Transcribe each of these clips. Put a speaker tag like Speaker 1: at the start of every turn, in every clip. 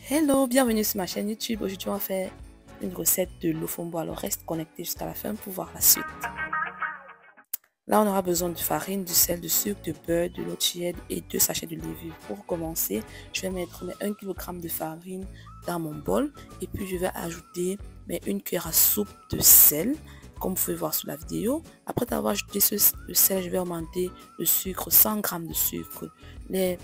Speaker 1: Hello, bienvenue sur ma chaîne YouTube. Aujourd'hui, on va faire une recette de lofombo. Alors, reste connecté jusqu'à la fin pour voir la suite. Là, on aura besoin de farine, du sel, de sucre, de beurre, de l'eau tiède et 2 sachets de levure. Pour commencer, je vais mettre 1 kg de farine dans mon bol et puis je vais ajouter 1 cuillère à soupe de sel, comme vous pouvez voir sur la vidéo. Après avoir ajouté le sel, je vais augmenter le sucre, 100 g de sucre. Les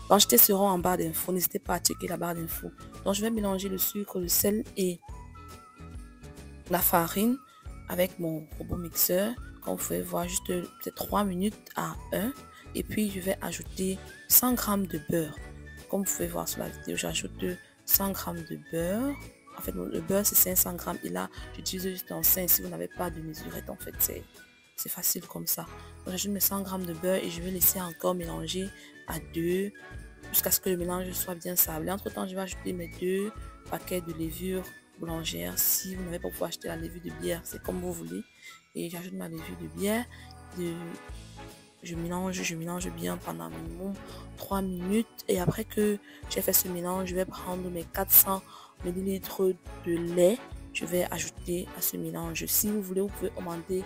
Speaker 1: quantités seront en barre d'infos, n'hésitez pas à checker la barre d'infos. Donc je vais mélanger le sucre, le sel et la farine avec mon robot mixeur. Comme vous pouvez voir, juste peut-être 3 minutes à 1. Et puis je vais ajouter 100 g de beurre. Comme vous pouvez voir sur la vidéo, j'ajoute 100 g de beurre. En fait, le beurre c'est 500 g et là j'utilise juste un sein. Si vous n'avez pas de mesurette, en fait c'est facile comme ça. Donc j'ajoute mes 100 g de beurre et je vais laisser encore mélanger à 2 jusqu'à ce que le mélange soit bien sablé. Entre temps, je vais ajouter mes 2 paquets de levure boulangère. Si vous n'avez pas pu acheter la levure de bière, c'est comme vous voulez. Et j'ajoute ma levure de bière. Je mélange bien pendant minimum 3 minutes. Et après que j'ai fait ce mélange, je vais prendre mes 400 ml de lait. Je vais ajouter à ce mélange. Si vous voulez, vous pouvez augmenter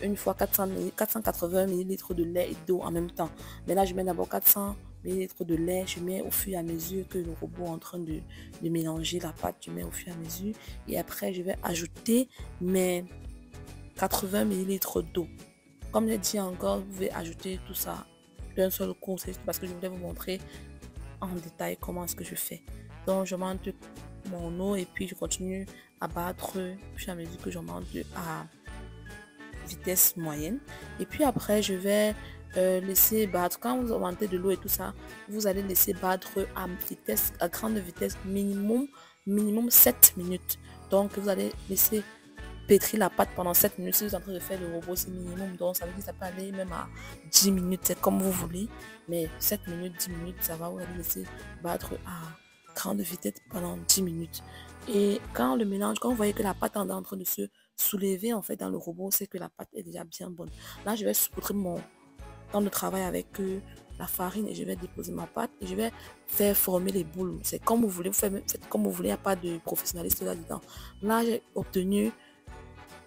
Speaker 1: une fois 480 ml de lait et d'eau en même temps. Mais là, je mets d'abord 400 ml de lait. Je mets au fur et à mesure que le robot est en train de mélanger la pâte. Je mets au fur et à mesure. Et après, je vais ajouter mes 80 ml d'eau. Comme j'ai dit encore, vous pouvez ajouter tout ça d'un seul coup. C'est parce que je voulais vous montrer en détail comment est-ce que je fais. Donc, je monte mon eau et puis je continue à battre puis à mesure que j'augmente à vitesse moyenne. Et puis après, je vais laisser battre. Quand vous augmentez de l'eau et tout ça, vous allez laisser battre à grande vitesse minimum 7 minutes. Donc, vous allez laisser pétrir la pâte pendant 7 minutes. Si vous êtes en train de faire le robot, c'est minimum. Donc, ça veut dire que ça peut aller même à 10 minutes. C'est comme vous voulez. Mais 7 minutes, 10 minutes, ça va. Vous allez laisser battre à grande vitesse pendant 10 minutes. Et quand le mélange, quand vous voyez que la pâte est en train de se soulever en fait dans le robot, c'est que la pâte est déjà bien bonne. Là, je vais saupoudrer mon temps de travail avec la farine et je vais déposer ma pâte et je vais faire former les boules. C'est comme vous voulez, vous faites comme vous voulez, il n'y a pas de professionnaliste là-dedans. Là, j'ai obtenu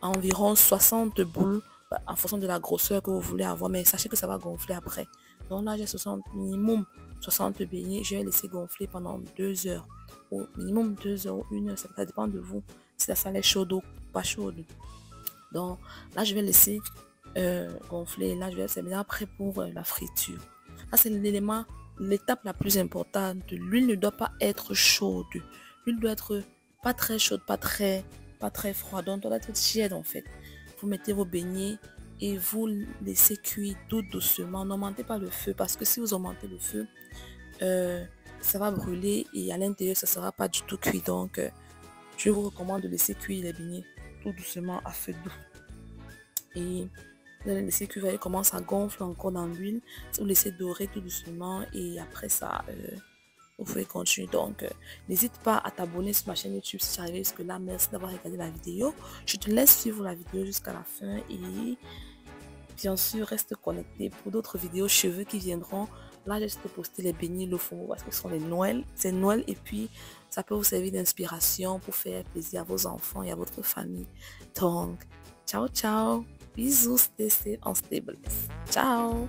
Speaker 1: environ 60 boules en fonction de la grosseur que vous voulez avoir, mais sachez que ça va gonfler après. Donc là, j'ai 60 minimum 60 beignets. Je vais laisser gonfler pendant 2 heures ou minimum 2 heures ou 1 heure, ça dépend de vous si la salle est chaude ou pas chaude. Donc là, je vais laisser gonfler. Là, c'est bien prêt pour la friture. Là, c'est l'élément, l'étape la plus importante. L'huile ne doit pas être chaude. L'huile doit être pas très chaude, pas très froide. Donc, doit être tiède en fait. Vous mettez vos beignets et vous laissez cuire tout doucement. N'augmentez pas le feu parce que si vous augmentez le feu, ça va brûler et à l'intérieur, ça sera pas du tout cuit. Donc, je vous recommande de laisser cuire les beignets tout doucement à feu doux. Et vous allez laisser cuire, il commence à gonfler encore dans l'huile. Vous laissez dorer tout doucement et après ça, vous pouvez continuer. Donc, n'hésite pas à t'abonner sur ma chaîne YouTube si tu es arrivé jusque là. Merci d'avoir regardé la vidéo. Je te laisse suivre la vidéo jusqu'à la fin et bien sûr, reste connecté pour d'autres vidéos cheveux qui viendront. Là, j'ai posté les beignets lofombo parce que ce sont les Noël. C'est Noël et puis ça peut vous servir d'inspiration pour faire plaisir à vos enfants et à votre famille. Donc, ciao, ciao. Bisous, stay safe and stay blessed. Ciao.